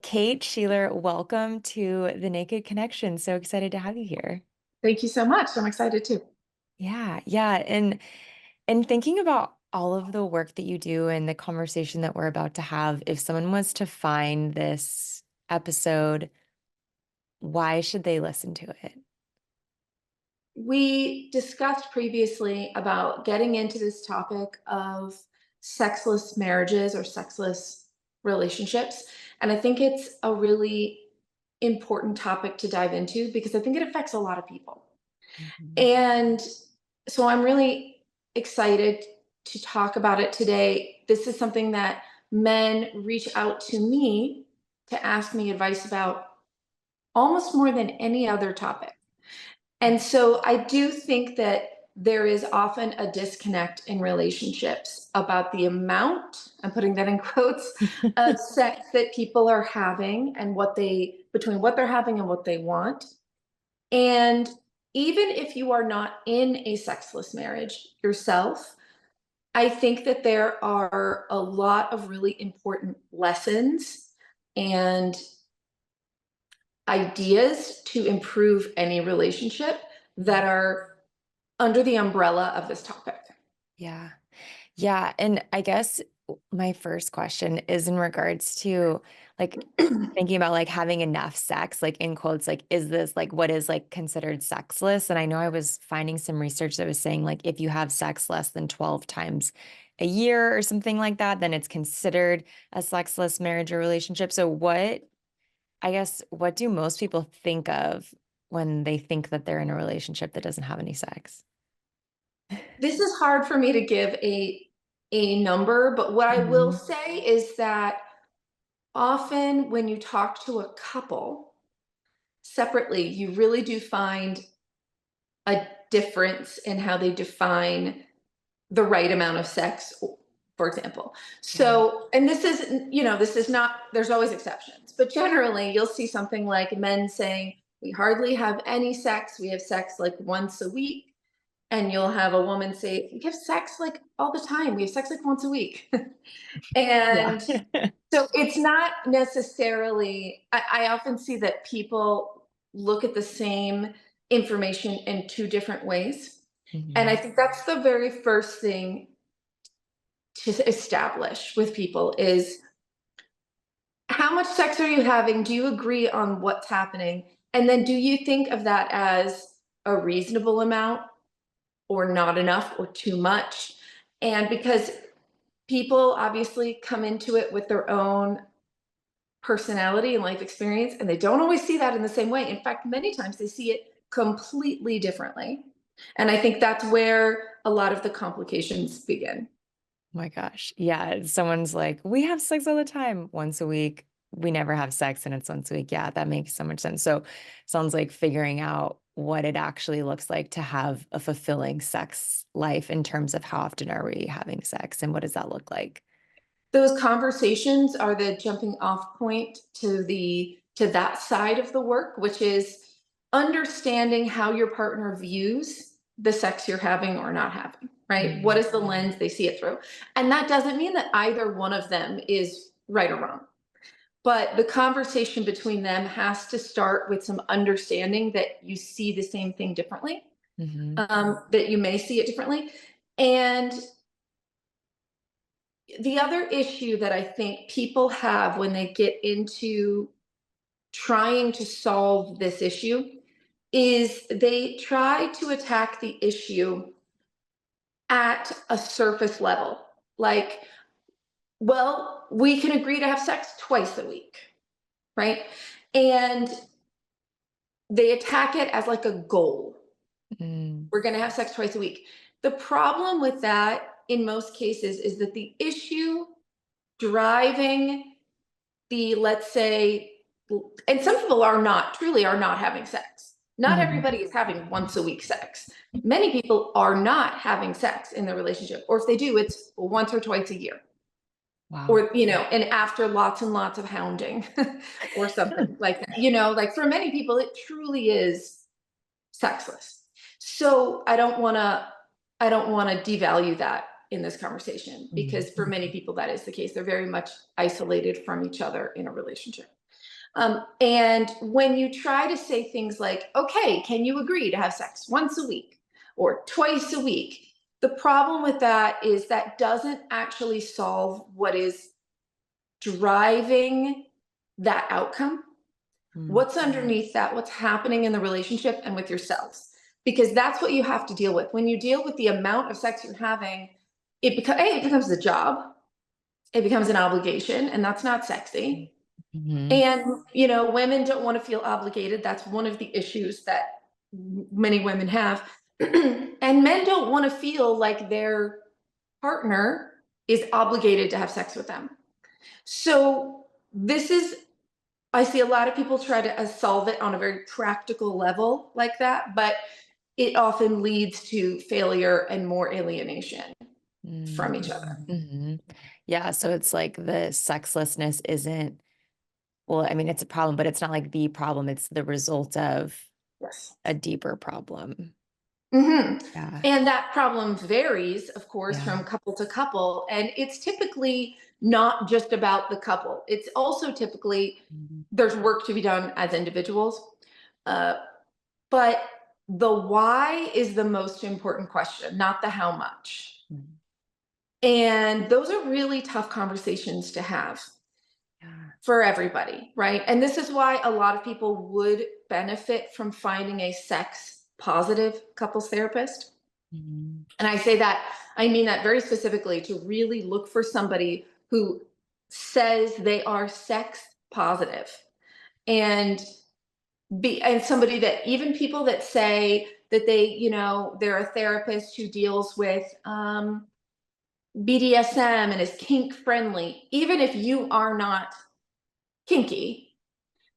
Kate Shelor, welcome to the Naked Connection. So excited to have you here. Thank you so much. I'm excited too. Yeah. And thinking about all of the work that you do and the conversation that we're about to have, if someone was to find this episode, why should they listen to it? We discussed previously about getting into this topic of sexless marriages or sexless relationships. And I think it's a really important topic to dive into because I think it affects a lot of people. Mhm. And so I'm really excited to talk about it today. This is something that men reach out to me to ask me advice about almost more than any other topic. And so I do think that there is often a disconnect in relationships about the amount, I'm putting that in quotes, of sex that people are having and between what they're having and what they want. And even if you are not in a sexless marriage yourself, I think that there are a lot of really important lessons and ideas to improve any relationship that are under the umbrella of this topic. Yeah. Yeah. And I guess my first question is in regards to like thinking about like having enough sex, like in quotes, like, is this like what is like considered sexless? And I know I was finding some research that was saying like if you have sex less than 12 times a year or something like that, then it's considered a sexless marriage or relationship. So I guess, what do most people think of when they think that they're in a relationship that doesn't have any sex? This is hard for me to give a number, but what I will Mhm. say is that often when you talk to a couple separately, you really do find a difference in how they define the right amount of sex, for example. Yeah. So, and this is not, there's always exceptions, but generally you'll see something like men saying, we hardly have any sex. We have sex like once a week. And you'll have a woman say, we have sex like all the time. We have sex like once a week. Yeah. And so it's not necessarily, I often see that people look at the same information in two different ways. And I Mhm. think that's the very first thing to establish with people is how much sex are you having? Do you agree on what's happening? And then do you think of that as a reasonable amount or not enough or too much? And because people obviously come into it with their own personality and life experience, and they don't always see that in the same way. In fact, many times they see it completely differently. And I think that's where a lot of the complications begin. My gosh. Yeah. Someone's like, we have sex all the time, once a week. We never have sex and it's once a week. Yeah, that makes so much sense. So sounds like figuring out what it actually looks like to have a fulfilling sex life in terms of how often are we having sex and what does that look like? Those conversations are the jumping off point to that side of the work, which is understanding how your partner views the sex you're having or not having, right? What Mhm. is the lens they see it through? And that doesn't mean that either one of them is right or wrong. But the conversation between them has to start with some understanding that you see the same thing differently, Mhm. that you may see it differently. And the other issue that I think people have when they get into trying to solve this issue is they try to attack the issue at a surface level. Like, well, we can agree to have sex twice a week, right? And they attack it as like a goal. Mm. We're going to have sex twice a week. The problem with that in most cases is that the issue driving let's say, and some people truly are not having sex. Not Mhm. everybody is having once a week sex. Many people are not having sex in the relationship, or if they do, it's once or twice a year, Wow. or and after lots and lots of hounding, or something like that. Like for many people, it truly is sexless. So I don't want to devalue that in this conversation Mhm. because for many people that is the case. They're very much isolated from each other in a relationship. And when you try to say things like, okay, can you agree to have sex once a week or twice a week? The problem with that is that doesn't actually solve what is driving that outcome. Mm, What's underneath that? What's happening in the relationship and with yourselves? Because that's what you have to deal with. When you deal with the amount of sex you're having, it becomes the job, it becomes an obligation, and that's not sexy. mhm, And, women don't want to feel obligated. That's one of the issues that many women have. And men don't want to feel like their partner is obligated to have sex with them. So, this is, I see a lot of people try to solve it on a very practical level like that, but it often leads to failure and more alienation from mm, each other. mhm. Yeah, so it's like the sexlessness isn't well, I mean, it's a problem, but it's not like the problem, it's the result of Yes. a deeper problem. Mhm. Yeah, And that problem varies, of course, yeah. from couple to couple. And it's typically not just about the couple, it's also typically Mhm, there's work to be done as individuals. Uh, but the why is the most important question, not the how much. mhm. And those are really tough conversations to have Yeah. for everybody, right? And this is why a lot of people would benefit from finding a sex positive couples therapist. Mhm, And I mean that very specifically, to really look for somebody who says they are sex positive and and somebody that, even people that say that they're a therapist who deals with BDSM and is kink friendly, even if you are not kinky,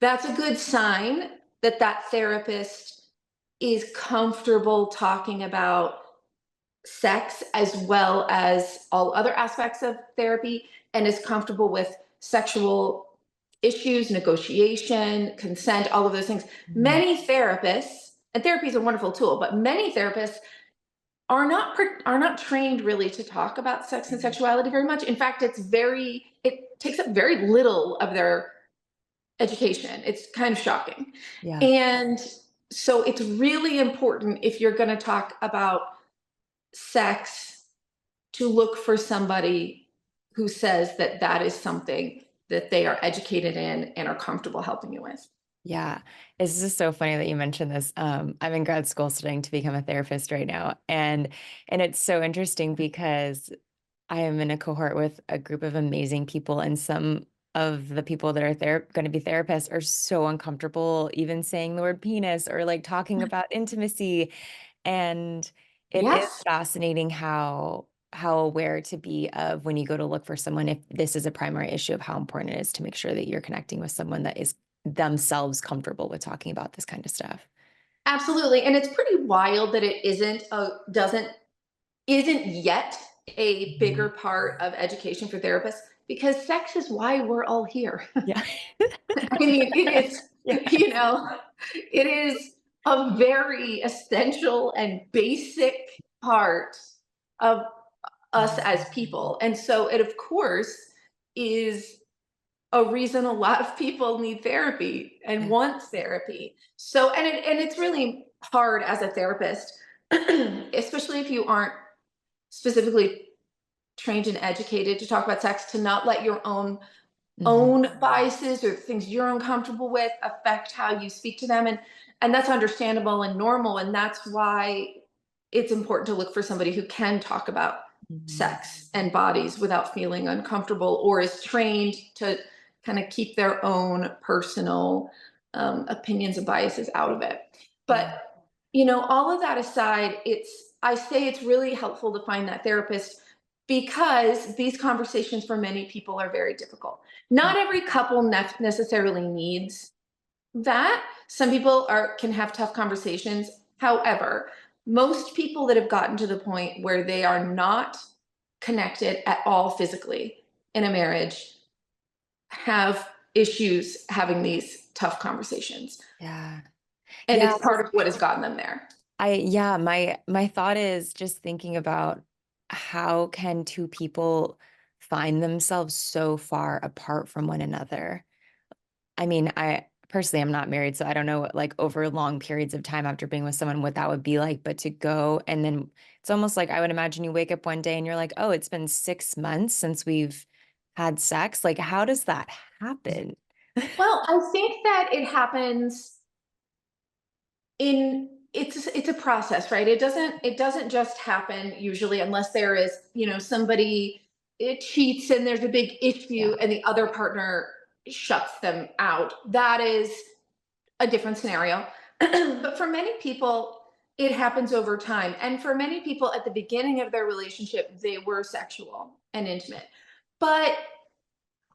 that's a good sign that that therapist is comfortable talking about sex as well as all other aspects of therapy and is comfortable with sexual issues, negotiation, consent, all of those things. mhm. Many therapists, and therapy is a wonderful tool, but many therapists are not trained really to talk about sex and sexuality very much. In fact, it takes up very little of their education. It's kind of shocking. Yeah, And so it's really important, if you're going to talk about sex, to look for somebody who says that that is something that they are educated in and are comfortable helping you with. yeah. It's just so funny that you mentioned this. I'm in grad school studying to become a therapist right now, and it's so interesting because I am in a cohort with a group of amazing people, and some of the people that are going to be therapists are so uncomfortable even saying the word penis or like talking about intimacy. And it is Yes, fascinating how aware to be of when you go to look for someone if this is a primary issue of how important it is to make sure that you're connecting with someone that is themselves comfortable with talking about this kind of stuff. absolutely. And it's pretty wild that it isn't yet a bigger Mhm. part of education for therapists, because sex is why we're all here. Yeah. I mean, it is, Yeah. it is a very essential and basic part of us as Mhm. people. And so it, of course, is a reason a lot of people need therapy and Yeah. want therapy. So, and it's really hard as a therapist, especially if you aren't specifically trained and educated to talk about sex, to not let your Mhm. own biases or things you're uncomfortable with affect how you speak to them. And that's understandable and normal, and that's why it's important to look for somebody who can talk about Mhm. sex and bodies without feeling uncomfortable, or is trained to kind of keep their own personal opinions and biases out of it. Yeah. But all of that aside, I say it's really helpful to find that therapist, because these conversations for many people are very difficult. Not every couple necessarily needs that. Some people can have tough conversations. However, most people that have gotten to the point where they are not connected at all physically in a marriage have issues having these tough conversations. Yeah. And Yeah, it's part of what has gotten them there. yeah, my thought is just thinking about how can two people find themselves so far apart from one another? I mean, I personally am not married, so I don't know what, like, over long periods of time after being with someone, what that would be like. But to go and then it's almost like I would imagine you wake up one day and you're like, oh, it's been 6 months since we've had sex. Like, how does that happen? Well, I think that it happens in it's a process, right? It doesn't just happen usually unless there is, somebody it cheats and there's a big Yeah. issue and the other partner shuts them out. That is a different scenario. But for many people, it happens over time. And for many people at the beginning of their relationship, they were sexual and intimate. But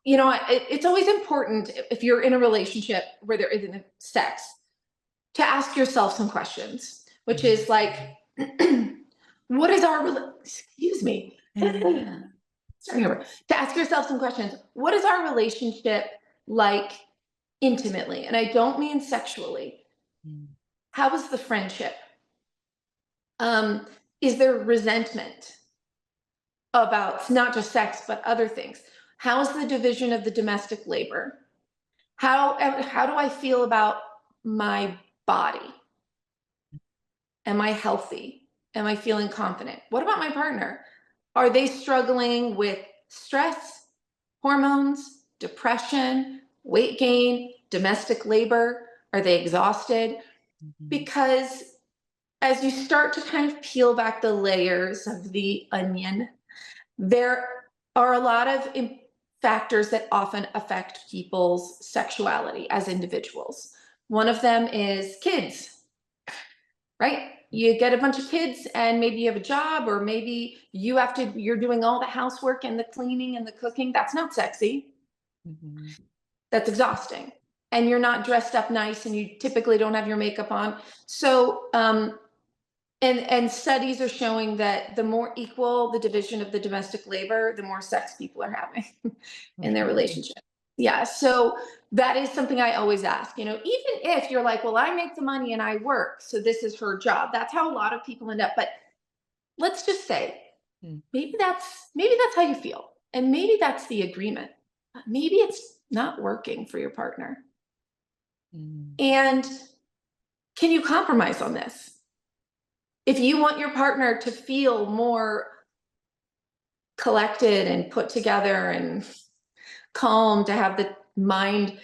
it's always important if you're in a relationship where there isn't sex to ask yourself some questions, which Mhm. is like, what is excuse me, starting over, to ask yourself some questions. What is our relationship like intimately? And I don't mean sexually. Mm. How is the friendship? Um, is there resentment about not just sex, but other things? How's the division of the domestic labor? How do I feel about my body? Am I healthy? Am I feeling confident? What about my partner? Are they struggling with stress, hormones, depression, weight gain, domestic labor? Are they exhausted? Mhm. Because as you start to kind of peel back the layers of the onion, there are a lot of factors that often affect people's sexuality as individuals. One of them is kids, right? You get a bunch of kids and maybe you have a job, or maybe you're doing all the housework and the cleaning and the cooking. That's not sexy. Mhm. That's exhausting. And you're not dressed up nice and you typically don't have your makeup on. So, and studies are showing that the more equal the division of the domestic labor, the more sex people are having in their Really? relationship. Yeah. So that is something I always ask, even if you're like, well, I make the money and I work, so this is her job. That's how a lot of people end up. But let's just say Mm. maybe that's how you feel. And maybe that's the agreement. Maybe it's not working for your partner. Mm. And can you compromise on this? If you want your partner to feel more collected and put together and calm, to have the mind,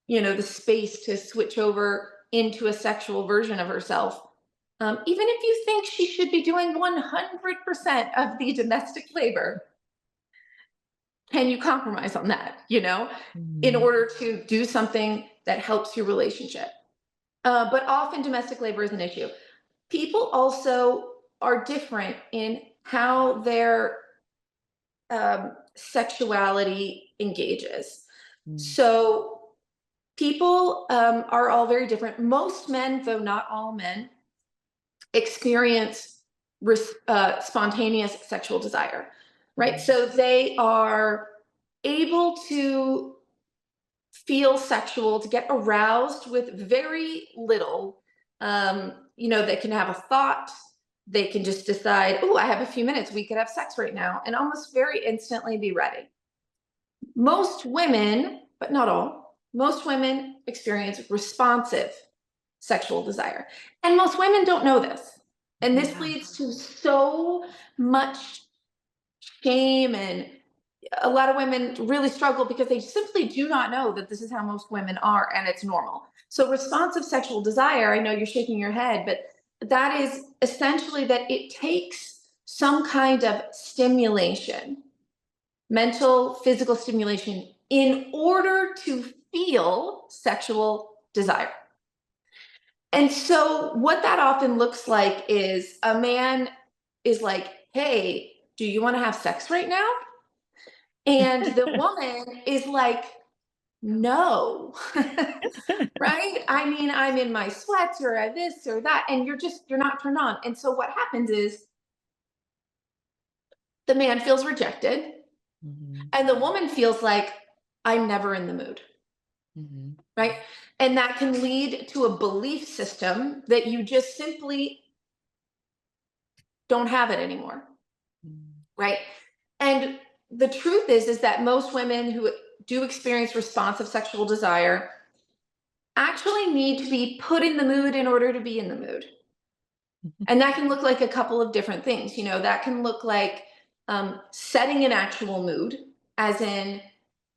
the space to switch over into a sexual version of herself. Even if you think she should be doing 100% of the domestic labor, can you compromise on that, in Mhm. order to do something that helps your relationship? But often domestic labor is an issue. People also are different in how their sexuality engages. Mm. So people are all very different. Most men, though not all men, experience spontaneous sexual desire, right? Mhm. So they are able to feel sexual, to get aroused with very little. They can have a thought. They can just decide, oh, I have a few minutes. We could have sex right now, and almost very instantly be ready. Most women, but not all, most women experience responsive sexual desire. And most women don't know this. And this Yeah. leads to so much shame, and a lot of women really struggle because they simply do not know that this is how most women are and it's normal. So, responsive sexual desire, I know you're shaking your head, but that is essentially that it takes some kind of stimulation, mental, physical stimulation, in order to feel sexual desire. And so, what that often looks like is a man is like, hey, do you want to have sex right now? And the woman is like, no, right? I mean, I'm in my sweats or this or that, and you're not turned on. And so, what happens is the man feels rejected, Mhm. and the woman feels like, I'm never in the mood. Mhm. Right? And that can lead to a belief system that you just simply don't have it anymore. Mm. Right? And the truth is that most women who do experience responsive sexual desire actually need to be put in the mood in order to be in the mood. And that can look like a couple of different things. That can look like setting an actual mood, as in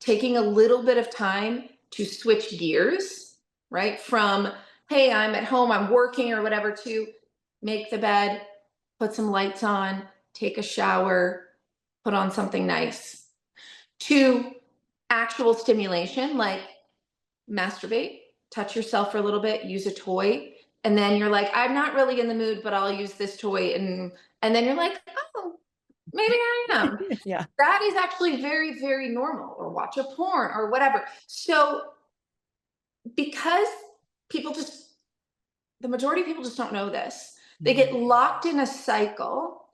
taking a little bit of time to switch gears, right? From, hey, I'm at home, I'm working or whatever, to make the bed, put some lights on, take a shower, put on something nice, to actual stimulation like masturbate, touch yourself for a little bit, use a toy, and then you're like, I'm not really in the mood, but I'll use this toy, and then you're like, oh, maybe I am. Yeah. That is actually very, very normal. Or watch a porn or whatever. So because people just the majority of people just don't know this, they get Mhm. locked in a cycle,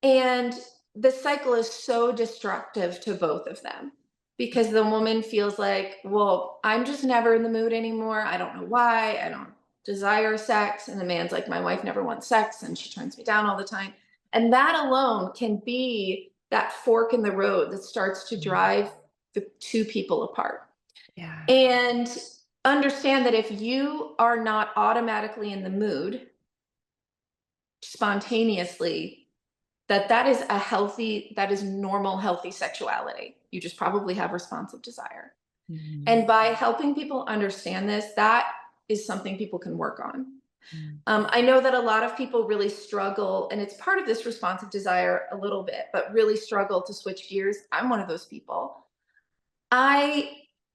and the cycle is so destructive to both of them, because the woman feels like, well, I'm just never in the mood anymore. I don't know why. I don't desire sex. And the man's like, my wife never wants sex and she turns me down all the time. And that alone can be that fork in the road that starts to Mhm. drive the two people apart. Yeah. And understand that if you are not automatically in the mood spontaneously, that is a healthy, that is normal, healthy sexuality. You just probably have responsive desire. Mhm. And by helping people understand this, that is something people can work on. Mhm. I know that a lot of people really struggle, and it's part of this responsive desire a little bit, but really struggle to switch gears. I'm one of those people. I,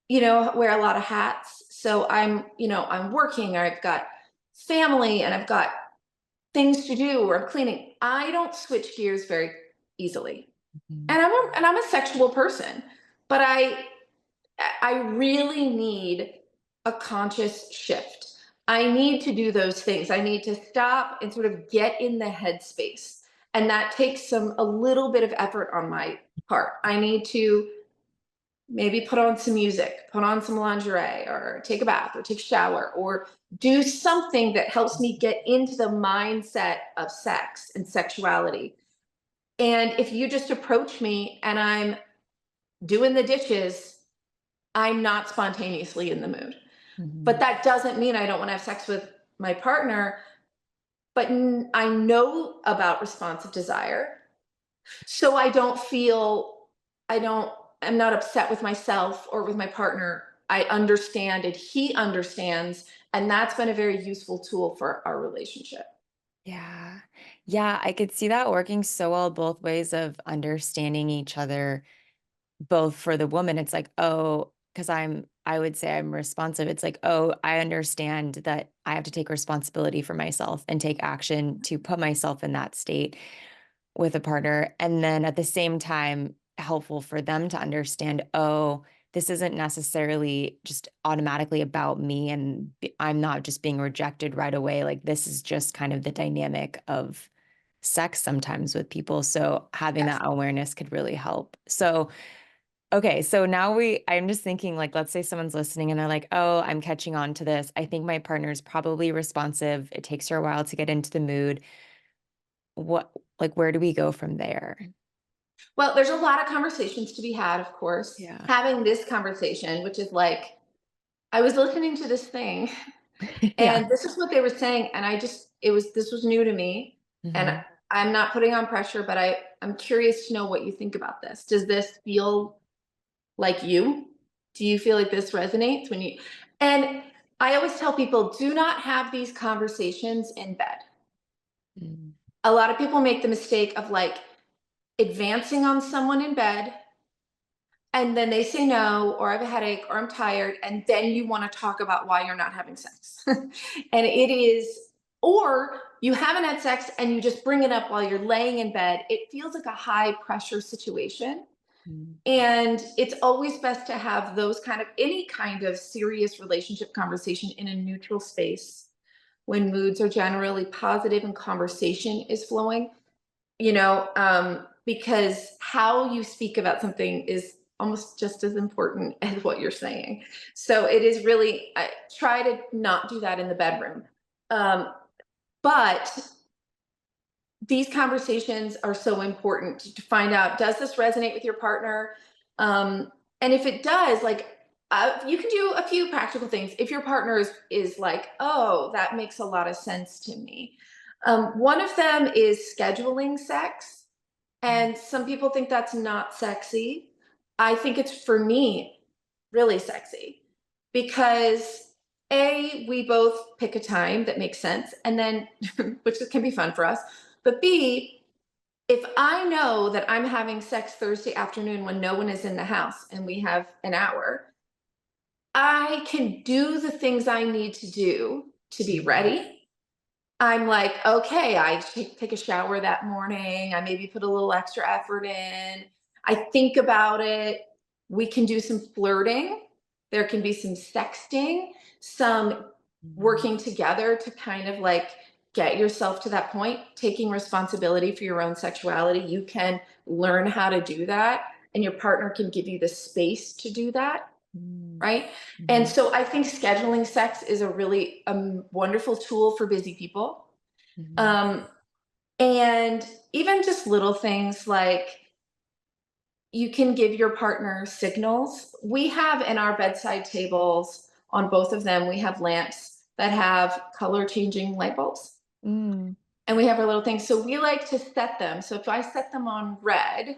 wear a lot of hats. So I'm working, or I've got family, and I've got things to do, or I'm cleaning. I don't switch gears very easily. Mhm. And I'm a sexual person, but I really need a conscious shift. I need to do those things. I need to stop and sort of get in the headspace. And that takes a little bit of effort on my part. I need to maybe put on some music, put on some lingerie, or take a bath, or take a shower, or do something that helps me get into the mindset of sex and sexuality. And if you just approach me and I'm doing the dishes, I'm not spontaneously in the mood. But Mhm. that doesn't mean I don't want to have sex with my partner. But I know about responsive desire. So I don't, I'm not upset with myself or with my partner. I understand and he understands. And that's been a very useful tool for our relationship. Yeah. Yeah, I could see that working so well both ways of understanding each other, both for the woman, it's like, oh, because I would say I'm responsive. It's like, oh, I understand that I have to take responsibility for myself and take action to put myself in that state with a partner. And then at the same time, helpful for them to understand, oh, this isn't necessarily just automatically about me and I'm not just being rejected right away. Like this is just kind of the dynamic of sex sometimes with people. So having Yes. that awareness could really help. So okay, so now I'm just thinking like let's say someone's listening and they're like, "Oh, I'm catching on to this. I think my partner's probably responsive. It takes her a while to get into the mood." What like where do we go from there? Well, there's a lot of conversations to be had, of course. Yeah. Having this conversation, which is like, I was listening to this thing Yeah. and this is what they were saying. And this was new to me. And Mhm. I'm not putting on pressure, but I'm curious to know what you think about this. Does this feel like you? Do you feel like this resonates and I always tell people, do not have these conversations in bed. Mm. A lot of people make the mistake of like advancing on someone in bed, and then they say no, or I have a headache, or I'm tired, and then you want to talk about why you're not having sex. And it is, or you haven't had sex and you just bring it up while you're laying in bed. It feels like a high pressure situation. Mm. And it's always best to have those any kind of serious relationship conversation in a neutral space, when moods are generally positive and conversation is flowing, because how you speak about something is almost just as important as what you're saying. So it is really, I try to not do that in the bedroom. Um, but these conversations are so important to find out, does this resonate with your partner? And if it does, like, You can do a few practical things if your partner is like, oh, that makes a lot of sense to me. One of them is scheduling sex. Mm, And some people think that's not sexy. I think it's, for me, really sexy because we both pick a time that makes sense, and then, which can be fun for us. But B, if I know that I'm having sex Thursday afternoon when no one is in the house and we have an hour, I can do the things I need to do to be mhm, ready. I'm like, okay, I take a shower that morning. I maybe put a little extra effort in. I think about it. We can do some flirting. There can be some sexting, some mhm, working together to kind of like get yourself to that point, taking responsibility for your own sexuality. You can learn how to do that, and your partner can give you the space to do that, mm, right? And mhm, so I think scheduling sex is a really wonderful tool for busy people. mhm, Um, and even just little things like you can give your partner signals. We have in our bedside tables, on both of them, we have lamps that have color changing light bulbs. mm, And we have our little things. So we like to set them. So if I set them on red,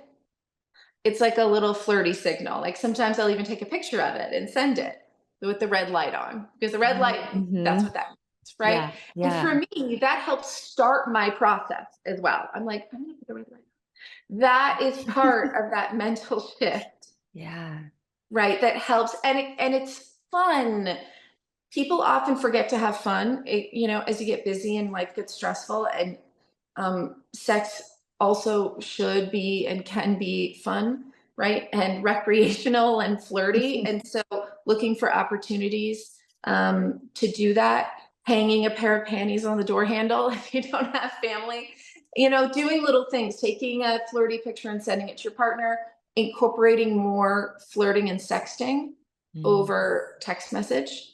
it's like a little flirty signal. Like sometimes I'll even take a picture of it and send it with the red light on, because the red light, that's mhm. what that means, right? Yeah, And yeah, for me, that helps start my process as well. I'm like, I'm gonna put the red light on. That is part of that mental shift, yeah, right? That helps, and it's fun. People often forget to have fun, as you get busy and life gets stressful. And sex also should be and can be fun, right? And recreational and flirty. And so looking for opportunities to do that, hanging a pair of panties on the door handle if you don't have family, doing little things, taking a flirty picture and sending it to your partner, incorporating more flirting and sexting mm, over text message.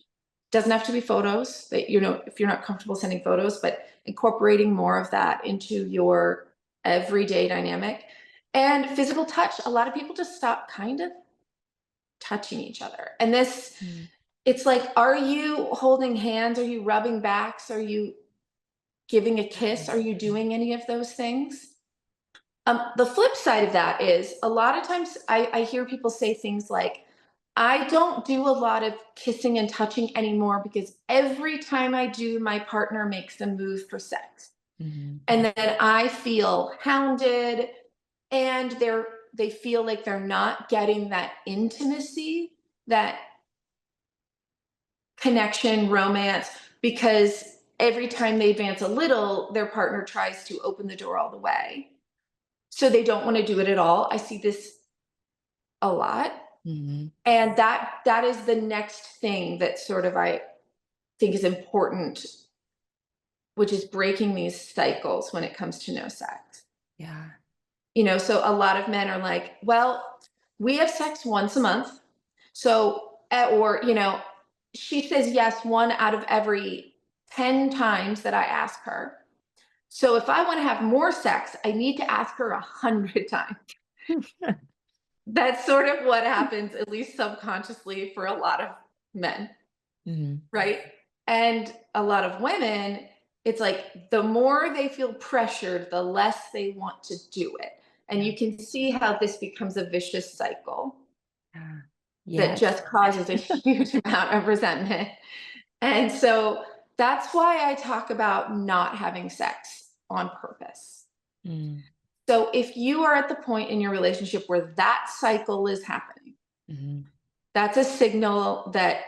Doesn't have to be photos that, if you're not comfortable sending photos, but incorporating more of that into your everyday dynamic. And physical touch. A lot of people just stop kind of touching each other. And mm, it's like, are you holding hands? Are you rubbing backs? Are you giving a kiss? Are you doing any of those things? The flip side of that is a lot of times I hear people say things like, I don't do a lot of kissing and touching anymore because every time I do, my partner makes a move for sex. mhm, And then I feel hounded, and they feel like they're not getting that intimacy, that connection, romance, because every time they advance a little, their partner tries to open the door all the way. So they don't want to do it at all. I see this a lot. mhm, And that is the next thing that sort of I think is important, which is breaking these cycles when it comes to no sex. yeah, So a lot of men are like, well, we have sex once a month. So, or, she says yes one out of every 10 times that I ask her. So if I want to have more sex, I need to ask her 100 times. That's sort of what happens, at least subconsciously, for a lot of men, mhm, right? And a lot of women, it's like the more they feel pressured, the less they want to do it. And yeah, you can see how this becomes a vicious cycle yeah, that yes, just causes a huge amount of resentment. And so that's why I talk about not having sex on purpose. mm, So if you are at the point in your relationship where that cycle is happening, mhm, that's a signal that,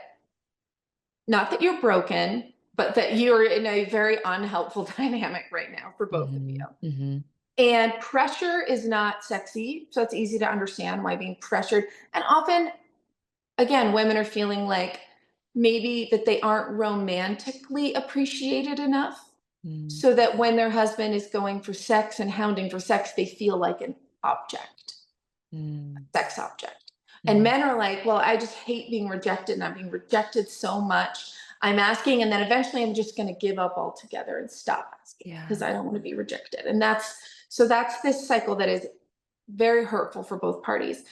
not that you're broken, but that you're in a very unhelpful dynamic right now for both of you. mhm, mhm, And pressure is not sexy. So it's easy to understand why being pressured. And often, again, women are feeling like maybe that they aren't romantically appreciated enough. mm, So that when their husband is going for sex and hounding for sex, they feel like an object, mm, sex object. And mhm, men are like, well, I just hate being rejected, and I'm being rejected so much. I'm asking, and then eventually I'm just going to give up altogether and stop asking because yeah, I don't want to be rejected. And that's this cycle that is very hurtful for both parties.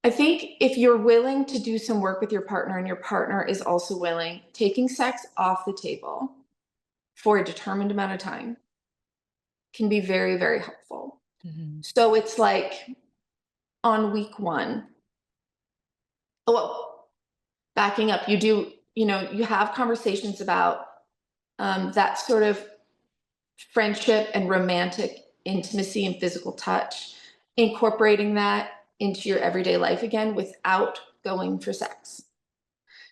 I think if you're willing to do some work with your partner and your partner is also willing, taking sex off the table for a determined amount of time can be very, very helpful. Mhm. So it's like on week one, oh, well, backing up, you have conversations about that sort of friendship and romantic intimacy and physical touch, incorporating that into your everyday life again without going for sex.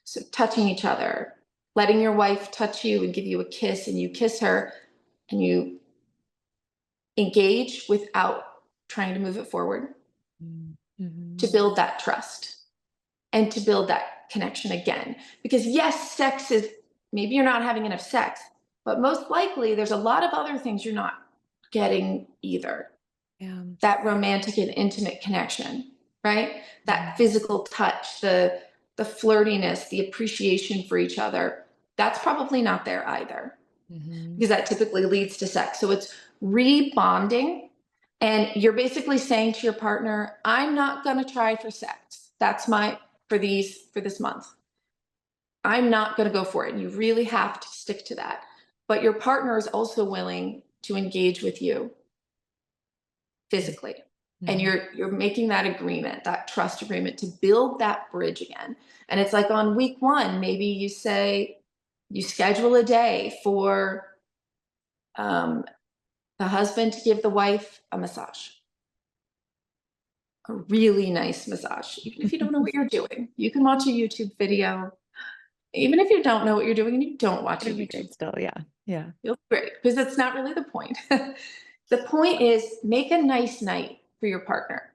So touching each other, letting your wife touch you and give you a kiss and you kiss her and you engage without trying to move it forward, Mm. to Mhm. build that trust and to build that connection again. Because yes, sex is, maybe you're not having enough sex, but most likely there's a lot of other things you're not getting either. Yeah. That romantic and intimate connection, right? That Mhm. physical touch, the flirtiness, the appreciation for each other. That's probably not there either, Mhm. because that typically leads to sex. So it's rebonding, and you're basically saying to your partner, I'm not going to try for sex. That's my, for this month. I'm not going to go for it. And you really have to stick to that. But your partner is also willing to engage with you physically. And Mhm. you're making that agreement, that trust agreement, to build that bridge again. And it's like on week one, maybe you say, you schedule a day for um, the husband to give the wife a massage, a really nice massage. Even if you don't know what you're doing, you can watch a YouTube video. Even if you don't know what you're doing and you don't watch a It'll be YouTube, great still, yeah. Yeah. feel great, because it's not really the point. The point is, make a nice night for your partner.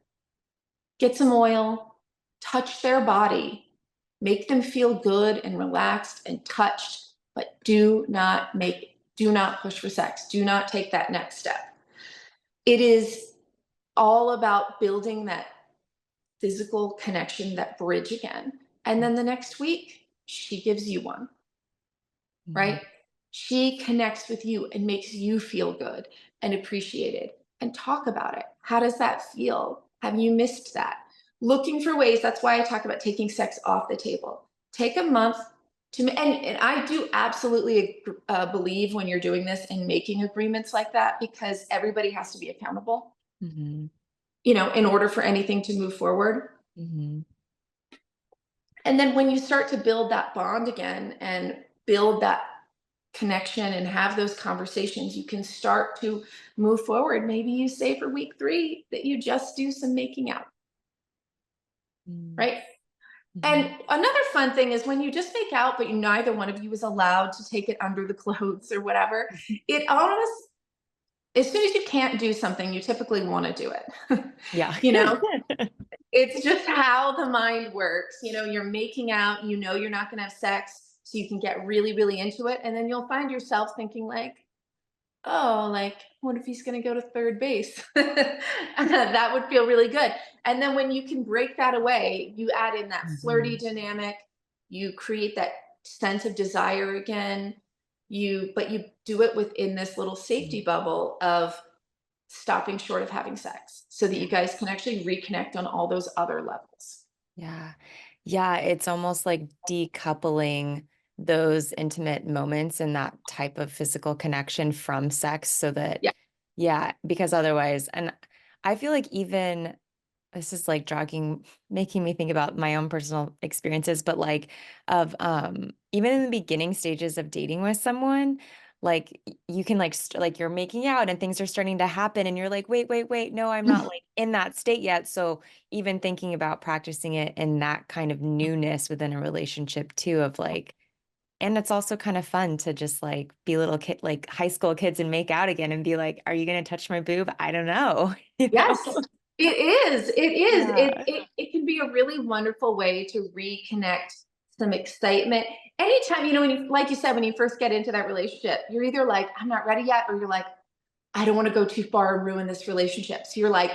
Get some oil, touch their body, make them feel good and relaxed and touched, but do not push for sex. Do not take that next step. It is all about building that physical connection, that bridge again. And then the next week, she gives you one, Mhm. right? She connects with you and makes you feel good and appreciated, and talk about it. How does that feel? Have you missed that? Looking for ways. That's why I talk about taking sex off the table. Take a month to, and I do absolutely believe when you're doing this and making agreements like that, because everybody has to be accountable, Mhm. in order for anything to move forward. Mhm. And then when you start to build that bond again and build that connection and have those conversations, you can start to move forward. Maybe you say for week 3 that you just do some making out, Mhm. right? And Mhm. another fun thing is when you just make out, but neither one of you is allowed to take it under the clothes or whatever, it almost, as soon as you can't do something, you typically want to do it. Yeah. you know, it's just how the mind works. You're making out, you're not going to have sex, so you can get really, really into it. And then you'll find yourself thinking, like, oh, like, what if he's going to go to third base? That would feel really good. And then when you can break that away, you add in that flirty Mhm. dynamic, you create that sense of desire again. But you do it within this little safety Mhm. bubble of stopping short of having sex, so that Yeah. you guys can actually reconnect on all those other levels. Yeah. Yeah, it's almost like decoupling those intimate moments and that type of physical connection from sex so that Yeah. yeah, because otherwise and I feel like even this is like making me think about my own personal experiences, but like of even in the beginning stages of dating with someone, like you can like like you're making out and things are starting to happen and you're like, wait, no, I'm not like in that state yet. So even thinking about practicing it in that kind of newness within a relationship too, of like, and it's also kind of fun to just like be little kid, like high school kids and make out again and be like, are you gonna touch my boob? I don't know, you know? Yes, it is. It is. Yeah. It can be a really wonderful way to reconnect some excitement. Anytime, when you, like you said, when you first get into that relationship, you're either like, I'm not ready yet, or you're like, I don't want to go too far and ruin this relationship. So you're like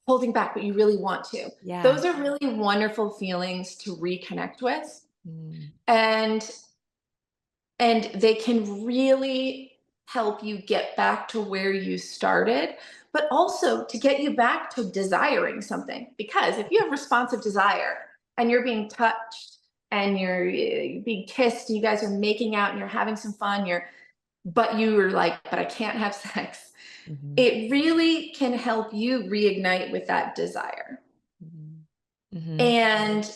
holding back, but you really want to. Yeah. Those are really wonderful feelings to reconnect with. Mm. And they can really, help you get back to where you started, but also to get you back to desiring something. Because if you have responsive desire and you're being touched and you're being kissed, and you guys are making out and you're having some fun, but you are like, but I can't have sex. Mhm. It really can help you reignite with that desire. Mhm. Mhm. And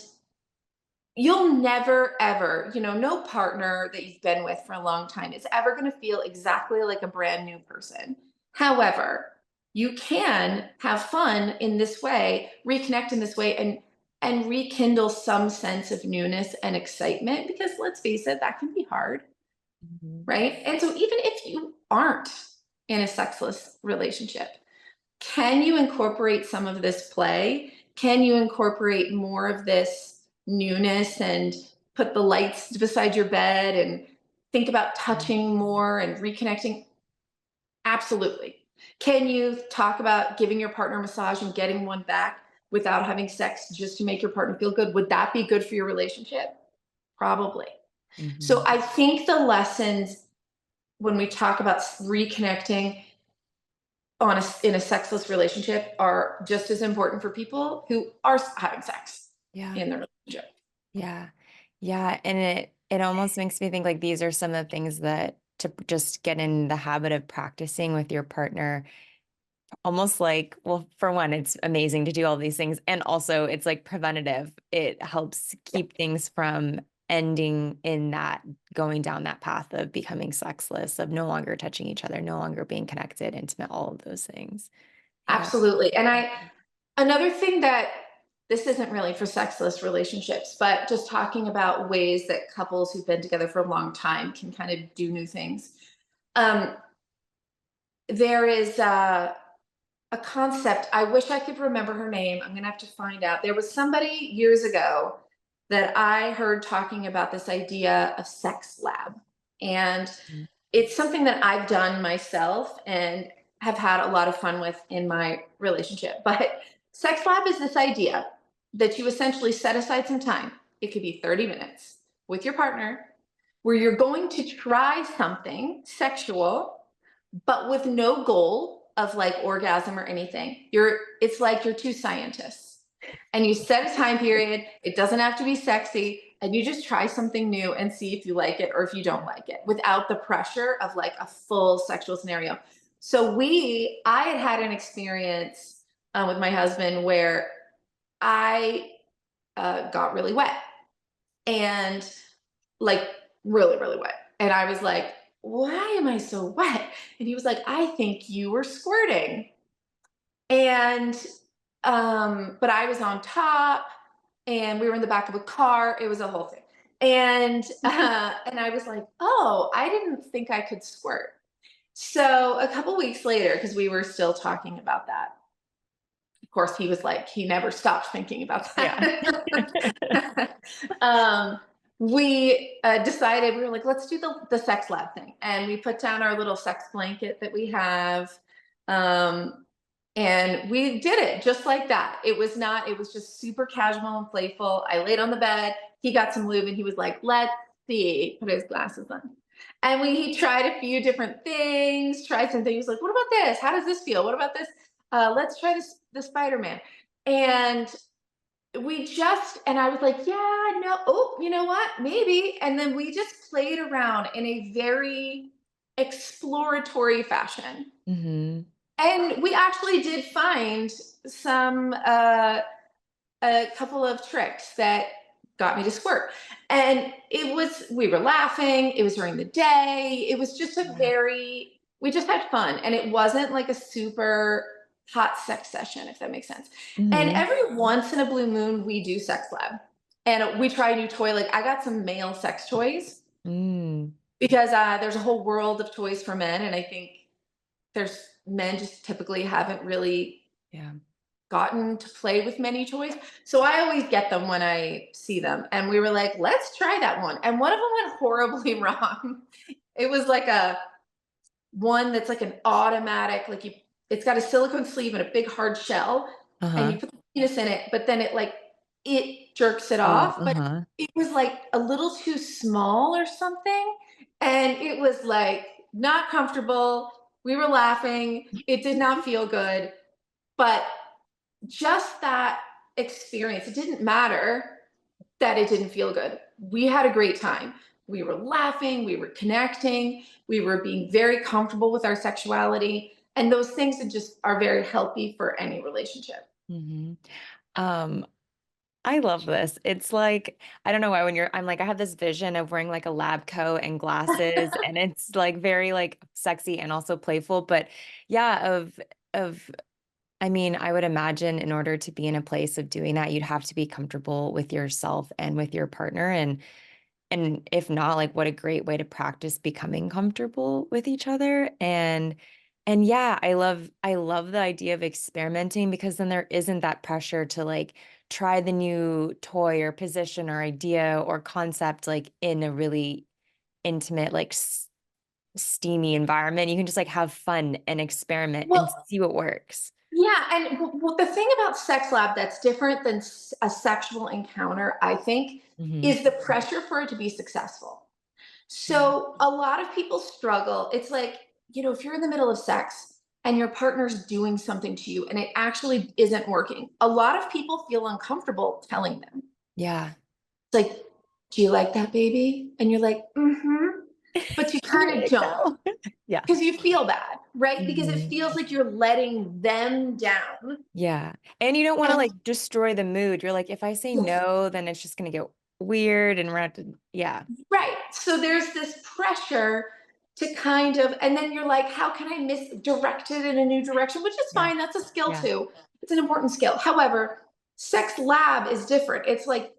you'll never ever, no partner that you've been with for a long time is ever going to feel exactly like a brand new person. However, you can have fun in this way, reconnect in this way, and rekindle some sense of newness and excitement, because let's face it, that can be hard, Mhm. right? And so even if you aren't in a sexless relationship, can you incorporate some of this play? Can you incorporate more of this newness and put the lights beside your bed and think about Mhm. touching more and reconnecting? Absolutely. Can you talk about giving your partner a massage and getting one back without having sex, just to make your partner feel good? Would that be good for your relationship? Probably. So Mhm. I think the lessons when we talk about reconnecting in a sexless relationship are just as important for people who are having sex Yeah. in the relationship. Yeah. Yeah, and it almost makes me think like these are some of the things that to just get in the habit of practicing with your partner. Almost like, well, for one, it's amazing to do all these things, and also it's like preventative. It helps Yeah, keep things from ending in that going down that path of becoming sexless, of no longer touching each other, no longer being connected, intimate, all of those things. Yeah. absolutely. And another thing that, this isn't really for sexless relationships, but just talking about ways that couples who've been together for a long time can kind of do new things. Um, there is a concept. I wish I could remember her name. I'm going to have to find out. There was somebody years ago that I heard talking about this idea of sex lab. And Mhm. it's something that I've done myself and have had a lot of fun with in my relationship. But sex lab is this idea that you essentially set aside some time. It could be 30 minutes with your partner where you're going to try something sexual, but with no goal of like orgasm or anything. It's like you're two scientists. And you set a time period. It doesn't have to be sexy. And you just try something new and see if you like it or if you don't like it without the pressure of like a full sexual scenario. So I had an experience with my husband where I got really wet, and like really, really wet. And I was like, why am I so wet? And he was like, I think you were squirting. And but I was on top and we were in the back of a car. It was a whole thing. And I was like, oh, I didn't think I could squirt. So a couple weeks later, because we were still talking about that, of course, he was like, he never stopped thinking about Yeah. that. We decided, we were like, let's do the sex lab thing. And we put down our little sex blanket that we have. Um, and we did it just like that. It was just super casual and playful. I laid on the bed. He got some lube and he was like, let's see, put his glasses on. And he tried a few different things, tried something. He was like, what about this? How does this feel? What about this? Let's try the Spider-Man. And and I was like, yeah, no, oh, you know what? Maybe. And then we just played around in a very exploratory fashion. Mhm. And we actually did find some a couple of tricks that got me to squirt. And we were laughing, it was during the day. It was just Yeah. we just had fun. And it wasn't like a super hot sex session, if that makes sense. And Mhm. every once in a blue moon, we do sex lab. And we try a new toy. Like I got some male sex toys Mm. because there's a whole world of toys for men. And I think men just typically haven't really Yeah. gotten to play with many toys. So I always get them when I see them. And we were like, let's try that one. And one of them went horribly wrong. It was like a one that's like an automatic, it's got a silicone sleeve and a big hard shell. And you Uh-huh. put the penis in it, but then it jerks it Oh, off. But uh-huh. it was like a little too small or something. And it was like not comfortable. We were laughing. It did not feel good. But just that experience, it didn't matter that it didn't feel good. We had a great time. We were laughing, we were connecting, we were being very comfortable with our sexuality. And those things that just are very healthy for any relationship. Mhm. Um, I love this. It's like, I don't know why when I'm like, I have this vision of wearing like a lab coat and glasses, and it's like very like sexy and also playful. But yeah, of I mean, I would imagine in order to be in a place of doing that, you'd have to be comfortable with yourself and with your partner. And if not, like what a great way to practice becoming comfortable with each other. And yeah, I love the idea of experimenting because then there isn't that pressure to like try the new toy or position or idea or concept like in a really intimate, like steamy environment. You can just like have fun and experiment and Well, see what works. yeah, and the thing about sex lab that's different than a sexual encounter, I think, Hmm. is the pressure for it to be successful. Yeah. So a lot of people struggle. It's like, if you're in the middle of sex and your partner's doing something to you and it actually isn't working, a lot of people feel uncomfortable telling them. Yeah. It's like, do you like that, baby? And you're like, mm-hmm. But you You're kind of like, don't no. Yeah. because you feel bad, right? Because it Mhm. feels like you're letting them down. Yeah. And you don't want to And like destroy the mood. You're like, if I say yes, no, then it's just gonna get weird and we're at yeah. right. So there's this pressure to kind of, and then you're like, how can I misdirect it in a new direction? Which is Yeah. fine. That's a skill Yeah. too. It's an important skill. However, sex lab is different. It's like,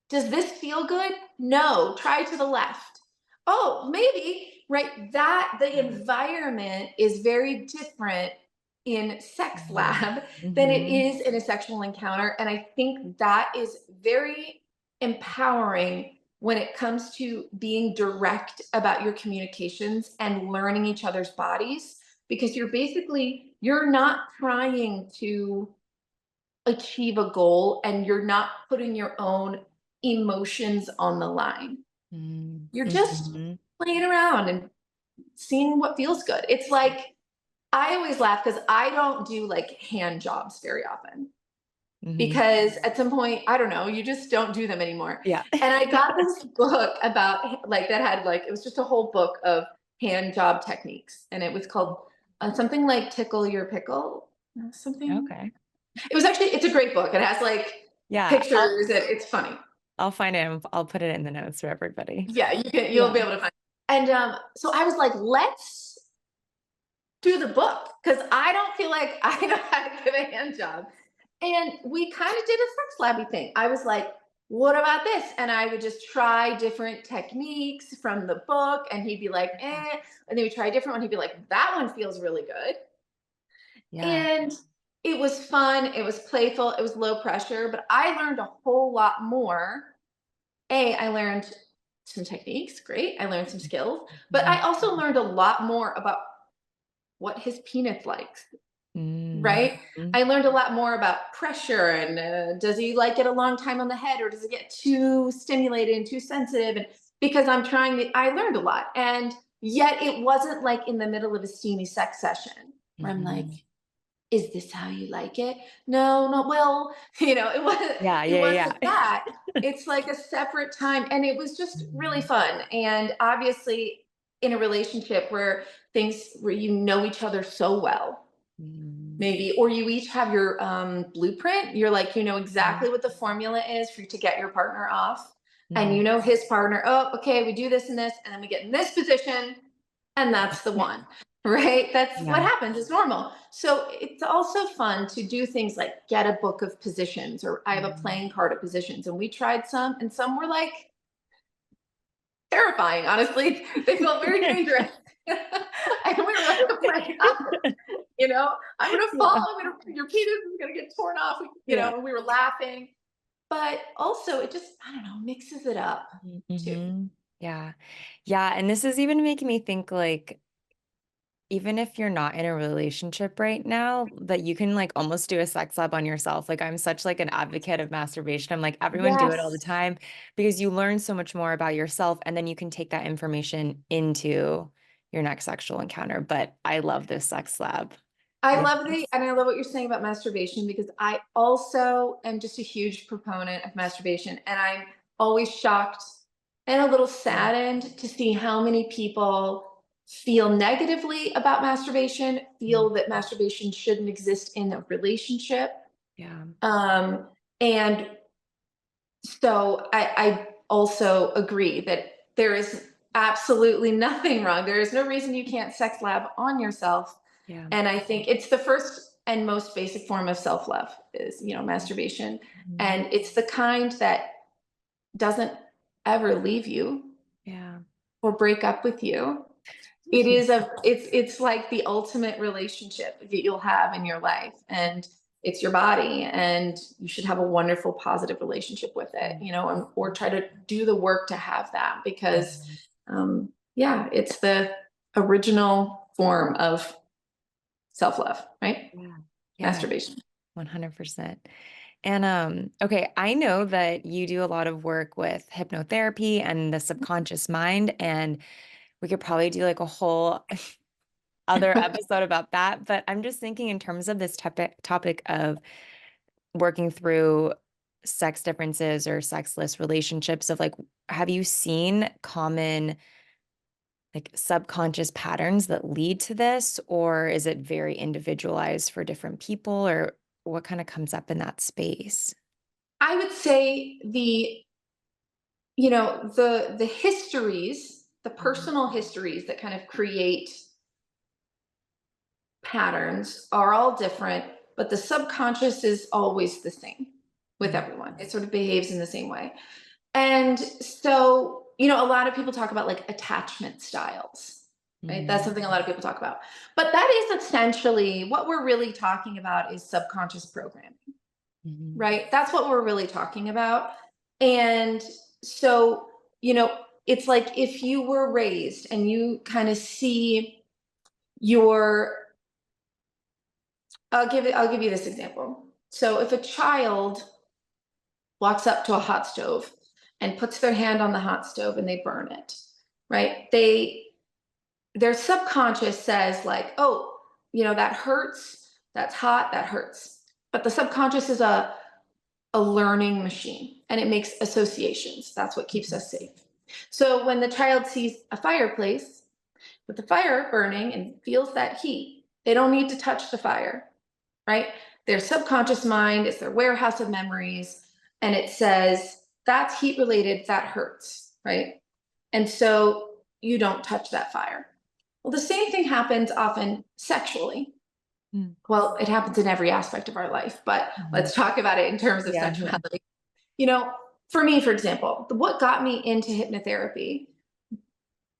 does this feel good? No. Try to the left. Oh, maybe, right? That the Yeah. environment is very different in sex Mhm. lab than it Mhm. is in a sexual encounter. And I think that is very empowering when it comes to being direct about your communications and learning each other's bodies because you're not trying to achieve a goal and you're not putting your own emotions on the line. Mhm. You're just Mhm. playing around and seeing what feels good. It's like I always laugh because I don't do like hand jobs very often Mhm. because at some point, I don't know, you just don't do them anymore. Yeah. And I got this book about like that had like it was just a whole book of hand job techniques and it was called something like tickle your pickle something. Okay. It's a great book. It has like Yeah. pictures and it's funny. I'll find it and I'll put it in the notes for everybody. Yeah, you'll Yeah. be able to find. And so I was like, let's do the book because I don't feel like I know how to give a hand job. And we kind of did a sex labby thing. I was like, what about this? And I would just try different techniques from the book, and he'd be like, Yeah. eh. And then we try a different one. He'd be like, that one feels really good. Yeah. And it was fun. It was playful. It was low pressure, but I learned a whole lot more. I learned some techniques, great. I learned some skills, but I Mhm. also learned a lot more about what his penis likes, right? Mhm. I learned a lot more about pressure and does he like it a long time on the head or does it get too stimulated and too sensitive? And because I learned a lot. And yet it wasn't like in the middle of a steamy sex session where I'm like, Mhm. is this how you like it? No, no, well, Yeah, it yeah, wasn't yeah. that. It's like a separate time. And it was just really Mhm. fun. And obviously in a relationship where you know each other so well, Mhm. maybe, or you each have your blueprint, you're like, you know Mhm. exactly what the formula is for you to get your partner off. And you Mhm. know his partner, oh, okay, we do this and this, and then we get in this position and that's the one, right? That's what Yeah. happens. It's normal. So it's also fun to do things like get a book of positions, or I have a Mhm. playing card of positions. And we tried some, and some were like terrifying, honestly. They felt very dangerous. And we were like, oh my God, I'm going to fall. Yeah. Your penis is going to get torn off. Yeah. And we were laughing. But also, it just, I don't know, mixes it up too. Mhm. Yeah. Yeah, and this is even making me think, like, even if you're not in a relationship right now, that you can, like, almost do a sex lab on yourself. Like, I'm such, like, an advocate of masturbation. I'm like, everyone do it all the Yes. time because you learn so much more about yourself, and then you can take that information into your next sexual encounter. But I love this sex lab. I This love is- and I love what you're saying about masturbation, because I also am just a huge proponent of masturbation, and I'm always shocked and a little saddened to see how many people feel negatively about masturbation, feel that masturbation shouldn't exist in a relationship. Yeah. Um, and so I also agree that there is absolutely nothing wrong. There is no reason you can't sex lab on yourself. Yeah. And I think it's the first and most basic form of self-love is, masturbation. Mhm. And it's the kind that doesn't ever leave you Yeah. or break up with you. It's like the ultimate relationship that you'll have in your life, and it's your body, and you should have a wonderful positive relationship with it, or try to do the work to have that, because Mhm. yeah, it's the original form of self-love, right? Yeah. Yeah. Masturbation. 100%. And okay, I know that you do a lot of work with hypnotherapy and the subconscious mind, and we could probably do like a whole other episode about that. But I'm just thinking in terms of this topic of working through sex differences or sexless relationships of like, have you seen common like subconscious patterns that lead to this, or is it very individualized for different people, or what kind of comes up in that space? I would say the histories, the Mhm. personal histories that kind of create patterns are all different, but the subconscious is always the same with Mhm. everyone. It sort of behaves in the same way. And so, a lot of people talk about like attachment styles, right? That's Mhm. something a lot of people talk about. But that is essentially what we're really talking about is subconscious programming, Mhm. right? That's what we're really talking about. And so, it's like if you were raised and you kind of see your I'll give you this example. So if a child walks up to a hot stove and puts their hand on the hot stove and they burn it, right? Their subconscious says like, "Oh, that hurts. That's hot. That hurts." But the subconscious is a learning machine, and it makes associations. That's what keeps Mhm. us safe. So when the child sees a fireplace with the fire burning and feels that heat, they don't need to touch the fire, right? Their subconscious mind is their warehouse of memories, and it says, that's heat related, that hurts, right? And so you don't touch that fire. Well, the same thing happens often sexually. Mhm. Well, it happens in every aspect of our life, but Mhm. let's talk about it in terms of Yeah, yeah. sexuality. You know, for me, for example, what got me into hypnotherapy?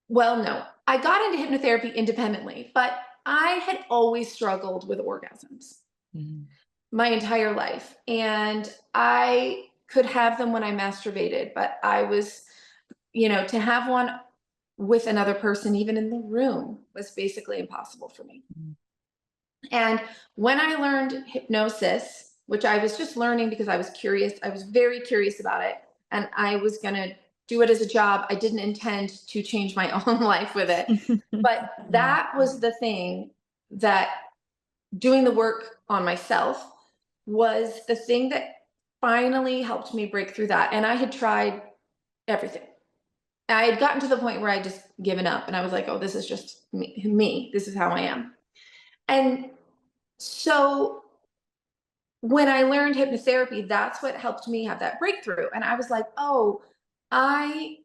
Well, no, I got into hypnotherapy independently, but I had always struggled with orgasms Mhm. my entire life. And I could have them when I masturbated, but to have one with another person, even in the room, was basically impossible for me. Mhm. And when I learned hypnosis, which I was just learning because I was curious, I was very curious about it, and I was going to do it as a job. I didn't intend to change my own life with it. But Mhm. that was the thing that doing the work on myself was the thing that finally helped me break through that. And I had tried everything. I had gotten to the point where I just given up and I was like, oh, this is just me. This is how I am. And so when I learned hypnotherapy, that's what helped me have that breakthrough. And I was like, oh, I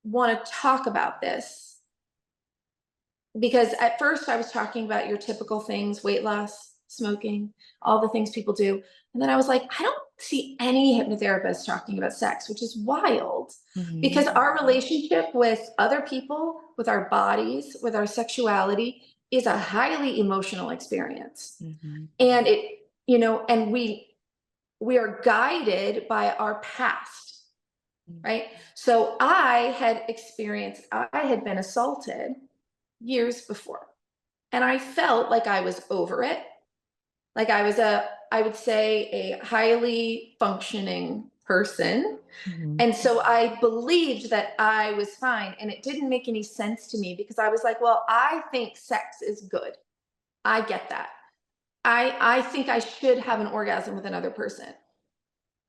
want to talk about this, because at first I was talking about your typical things, weight loss, smoking, all the things people do. And then I was like, I don't see any hypnotherapists talking about sex, which is wild, Mhm. because our relationship with other people, with our bodies, with our sexuality is a highly emotional experience. Mhm. And and we are guided by our past, Mhm. right? So I had been assaulted years before. And I felt like I was over it. Like I would say, a highly functioning person. Mhm. And so I believed that I was fine. And it didn't make any sense to me because I was like, well, I think sex is good. I get that. I think I should have an orgasm with another person.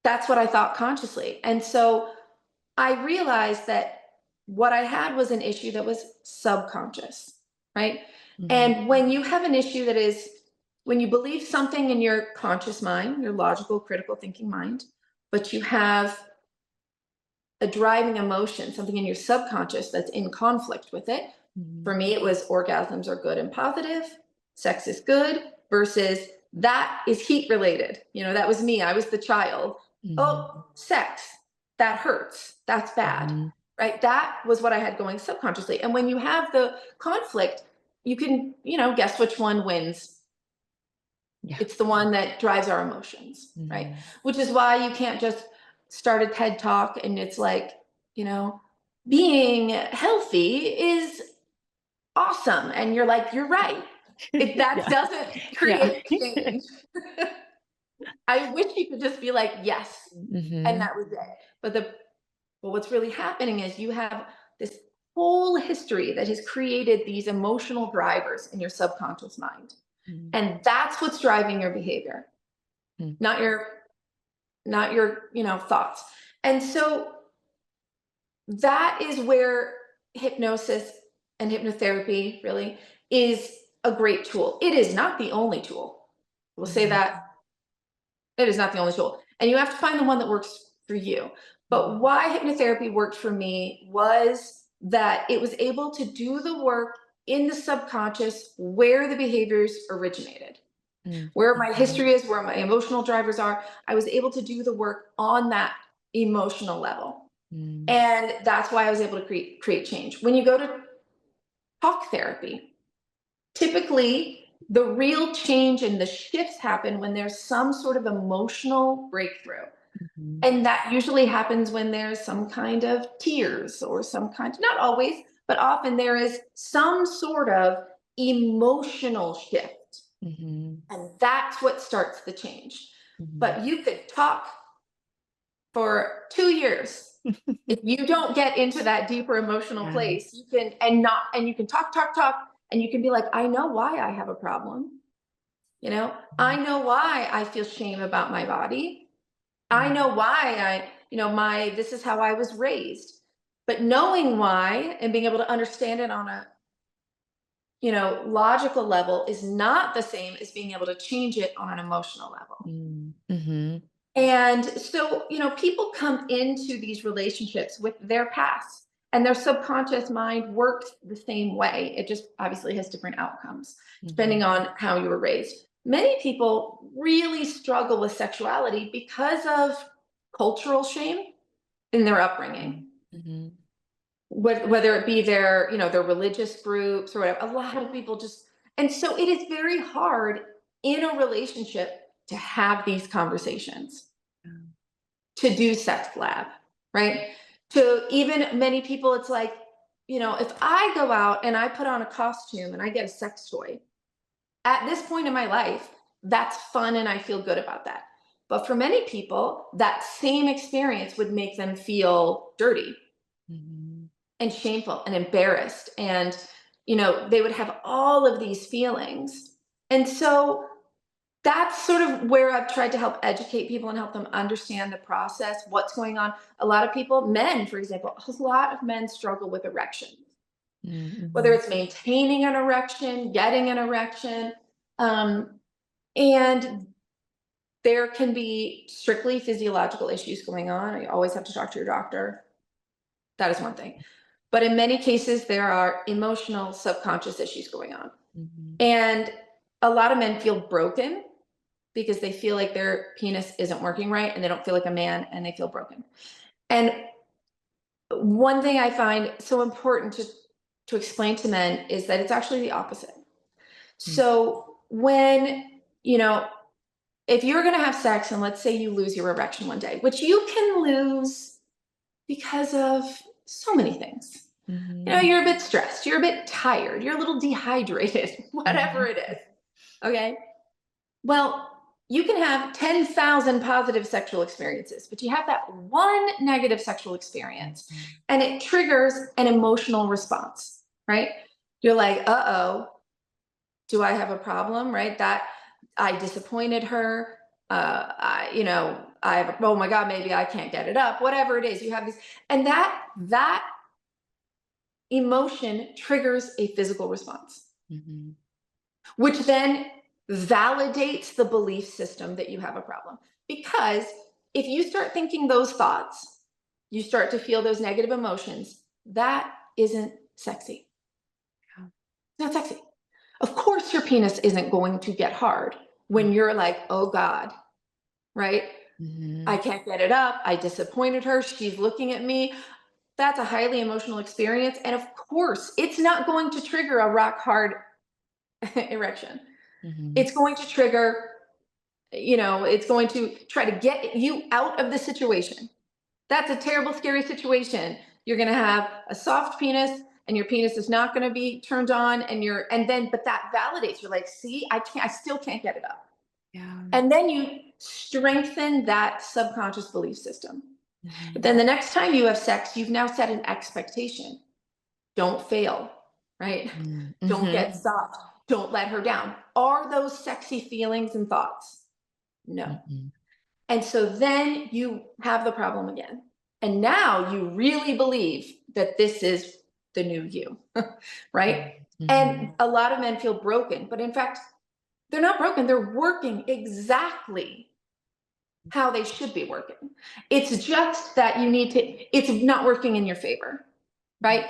That's what I thought consciously. And so I realized that what I had was an issue that was subconscious, right? Mhm. And when you have an issue that is, when you believe something in your conscious mind, your logical, critical thinking mind, but you have a driving emotion, something in your subconscious that's in conflict with it. Mhm. For me, it was orgasms are good and positive, sex is good, versus that is heat related. That was me. I was the child. Mhm. Oh, sex, that hurts. That's bad. Mhm. Right? That was what I had going subconsciously. And when you have the conflict, you can, guess which one wins. Yeah. It's the one that drives our emotions, right? Mhm. Which is why you can't just start a TED talk and it's like, you know, being healthy is awesome. And you're like, you're right. If that Yeah. doesn't Yeah. create change, I wish you could just be like, yes. And Mhm. that was it. But what's really happening is you have this whole history that has created these emotional drivers in your subconscious mind. Mhm. And that's what's driving your behavior, Mm. not your thoughts. And so that is where hypnosis and hypnotherapy really is a great tool. It is not the only tool. We'll say Mhm. that it is not the only tool. And you have to find the one that works for you. But Mhm. why hypnotherapy worked for me was that it was able to do the work in the subconscious where the behaviors originated, Mm. where my Mhm. history is, where my emotional drivers are. I was able to do the work on that emotional level. Mm. And that's why I was able to create change. When you go to talk therapy, typically the real change and the shifts happen when there's some sort of emotional breakthrough. Mhm. And that usually happens when there's some kind of tears or some kind, not always, but often there is some sort of emotional shift. Mhm. And that's what starts the change. Mhm. But you could talk for 2 years. If you don't get into that deeper emotional Yeah. place, you can talk, and you can be like, I know why I have a problem. I Mhm. know why I feel shame about my body. I Mhm. know why this is how I was raised. But knowing why and being able to understand it on a, logical level is not the same as being able to change it on an emotional level. Mm. Mhm. And so, people come into these relationships with their past and their subconscious mind works the same way. It just obviously has different outcomes depending Mhm. on how you were raised. Many people really struggle with sexuality because of cultural shame in their upbringing, Mhm. whether it be their religious groups or whatever. A lot of people just, and so it is very hard in a relationship to have these conversations, Yeah. to do sex lab, right? To even many people, it's like, if I go out and I put on a costume and I get a sex toy, at this point in my life, that's fun and I feel good about that. But for many people, that same experience would make them feel dirty Mhm. and shameful and embarrassed. And, they would have all of these feelings. And so that's sort of where I've tried to help educate people and help them understand the process, what's going on. A lot of people, men, for example, a lot of men struggle with erections, whether Mhm. it's maintaining an erection, getting an erection. Um, and there can be strictly physiological issues going on. You always have to talk to your doctor. That is one thing. But in many cases, there are emotional, subconscious issues going on. Mhm. And a lot of men feel broken because they feel like their penis isn't working right and they don't feel like a man and they feel broken. And one thing I find so important to explain to men is that it's actually the opposite. Mm. So when, if you're going to have sex and let's say you lose your erection one day, which you can lose because of so many things. Mhm. You're a bit stressed, you're a bit tired, you're a little dehydrated, whatever Mhm. it is. Okay. Well, You can have 10,000 positive sexual experiences, but you have that one negative sexual experience Mhm. and it triggers an emotional response, right? You're like, uh-oh, do I have a problem, right? That I disappointed her. I have, oh my God, maybe I can't get it up, whatever it is. You have this, and that emotion triggers a physical response, Mhm. which then validates the belief system that you have a problem. Because if you start thinking those thoughts, you start to feel those negative emotions, that isn't sexy. Yeah. It's not sexy. Of course, your penis isn't going to get hard Mm. when you're like, oh God, right? I Mhm. can't get it up. I disappointed her. She's looking at me. That's a highly emotional experience. And of course, it's not going to trigger a rock hard erection. Mhm. It's going to trigger, it's going to try to get you out of the situation. That's a terrible, scary situation. You're going to have a soft penis and your penis is not going to be turned on but that validates. You're like, see, I still can't get it up. Yeah. And then you strengthen that subconscious belief system. But Mhm. then the next time you have sex, you've now set an expectation. Don't fail, right? Mm. Don't Mhm. get soft. Don't let her down. Are those sexy feelings and thoughts? No. Mhm. And so then you have the problem again. And now you really believe that this is the new you, right? And Mhm. a lot of men feel broken, but in fact, they're not broken. They're working exactly how they should be working. It's just that it's not working in your favor, right?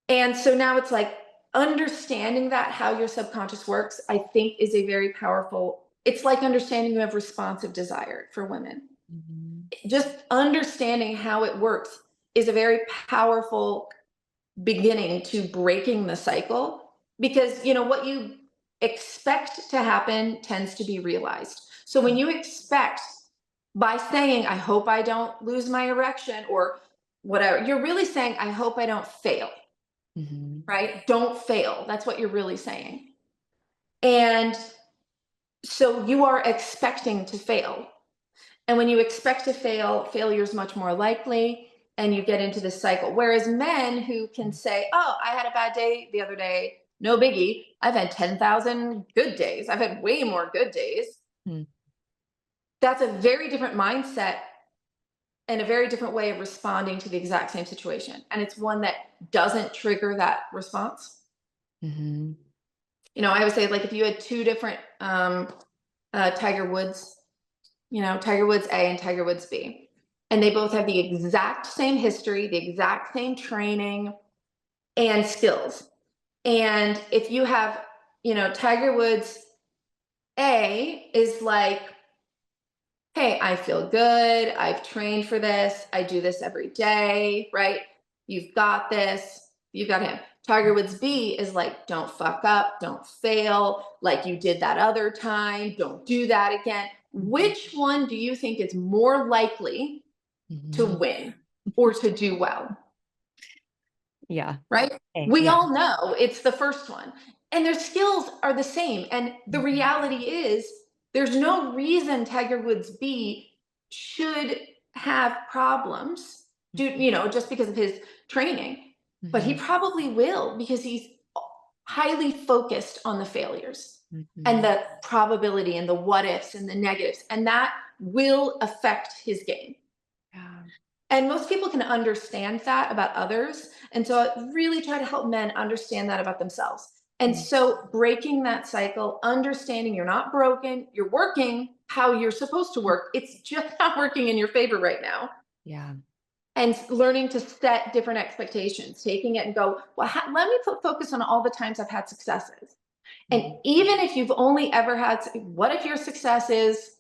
And so now it's like understanding that how your subconscious works, I think is a very powerful, it's like understanding you have responsive desire for women. Mhm. Just understanding how it works is a very powerful beginning to breaking the cycle because what you expect to happen tends to be realized. So when you expect by saying I hope I don't lose my erection or whatever, you're really saying I hope I don't fail, Mhm. right? Don't fail. That's what you're really saying. And so you are expecting to fail. And when you expect to fail, failure is much more likely and you get into this cycle. Whereas men who can say, oh, I had a bad day the other day, no biggie. I've had 10,000 good days. I've had way more good days. Mhm. That's a very different mindset and a very different way of responding to the exact same situation. And it's one that doesn't trigger that response. Mhm. I would say, like, if you had two different Tiger Woods, Tiger Woods A and Tiger Woods B. And they both have the exact same history, the exact same training and skills. And if you have, Tiger Woods A is like, hey, I feel good. I've trained for this. I do this every day, right? You've got this. You've got him. Tiger Woods B is like, don't fuck up, don't fail like you did that other time, don't do that again. Mhm. Which one do you think is more likely to Mhm. win or to do well? Yeah. Right? Okay. We Yeah. all know it's the first one. And their skills are the same. And the Mhm. reality is, there's no reason Tiger Woods B should have problems, Mhm. just because of his training. But he Mhm. probably will because he's highly focused on the failures and Mhm. the probability and the what ifs and the negatives. And that will affect his game. Yeah. And most people can understand that about others. And so I really try to help men understand that about themselves. And Mm. so breaking that cycle, understanding you're not broken, you're working how you're supposed to work. It's just not working in your favor right now. Yeah. And learning to set different expectations, taking it and go, well, let me put focus on all the times I've had successes. And Mhm. even if you've only ever had, what if your success is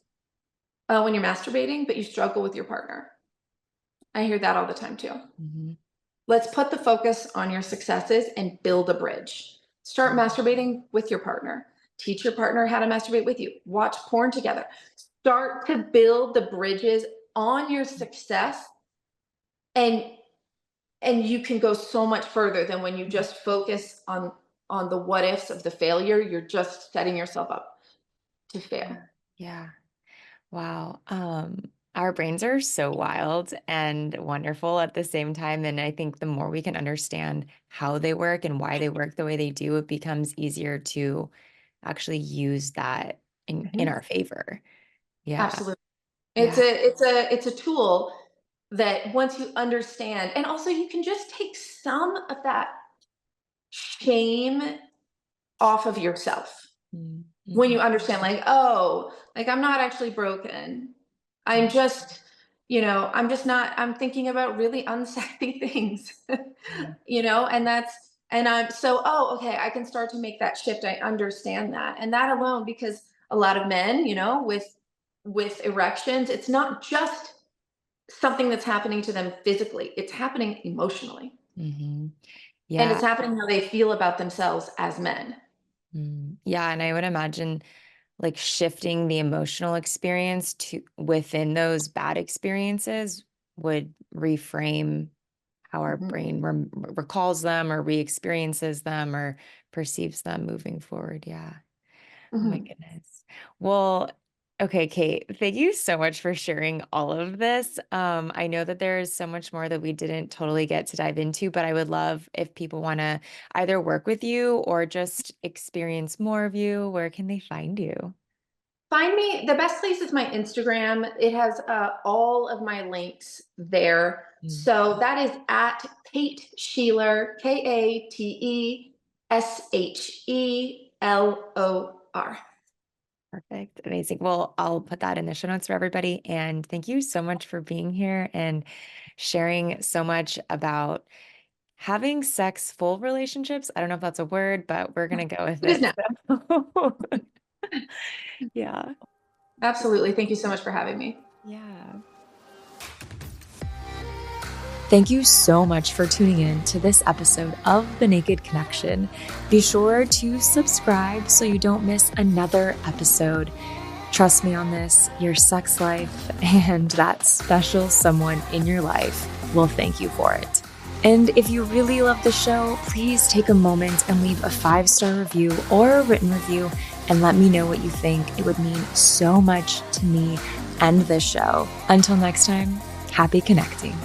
when you're masturbating, but you struggle with your partner? I hear that all the time too. Mhm. Let's put the focus on your successes and build a bridge. Start Mhm. masturbating with your partner. Teach your partner how to masturbate with you. Watch porn together. Start to build the bridges on your success and you can go so much further than when you just focus on the what ifs of the failure. You're just setting yourself up to fail. Yeah. Yeah. Wow. Our brains are so wild and wonderful at the same time. And I think the more we can understand how they work and why they work the way they do, it becomes easier to actually use that in Mhm. our favor. Yeah. Absolutely. It's Yeah. a tool that once you understand, and also you can just take some of that shame off of yourself when Mm-hmm. you understand, like, oh, like I'm not actually broken. I'm Yeah. just, I'm just not, I'm thinking about really unsexy things, Yeah. and and I'm so, oh, okay, I can start to make that shift. I understand that. And that alone, because a lot of men, with erections, it's not just something that's happening to them physically, it's happening emotionally. Hmm. And Yeah. it's happening how they feel about themselves as men. Yeah. And I would imagine like shifting the emotional experience to within those bad experiences would reframe how our Mhm, brain recalls them or re-experiences them or perceives them moving forward. Yeah. Oh my mhm. goodness. Well, okay, Kate, thank you so much for sharing all of this. I know that there is so much more that we didn't totally get to dive into, but I would love if people want to either work with you or just experience more of you. Where can they find you? Find me, the best place is my Instagram. It has all of my links there. Mm, So that is at Kate Shelor, KateShelor. perfect. Amazing. Well, I'll put that in the show notes for everybody. And thank you so much for being here and sharing so much about having sex full relationships. I don't know if that's a word, but we're gonna go with It is it. now. So yeah. Absolutely. Thank you so much for having me. Yeah. Thank you so much for tuning in to this episode of The Naked Connection. Be sure to subscribe so you don't miss another episode. Trust me on this, your sex life and that special someone in your life will thank you for it. And if you really love the show, please take a moment and leave a 5-star review or a written review and let me know what you think. It would mean so much to me and this show. Until next time, happy connecting.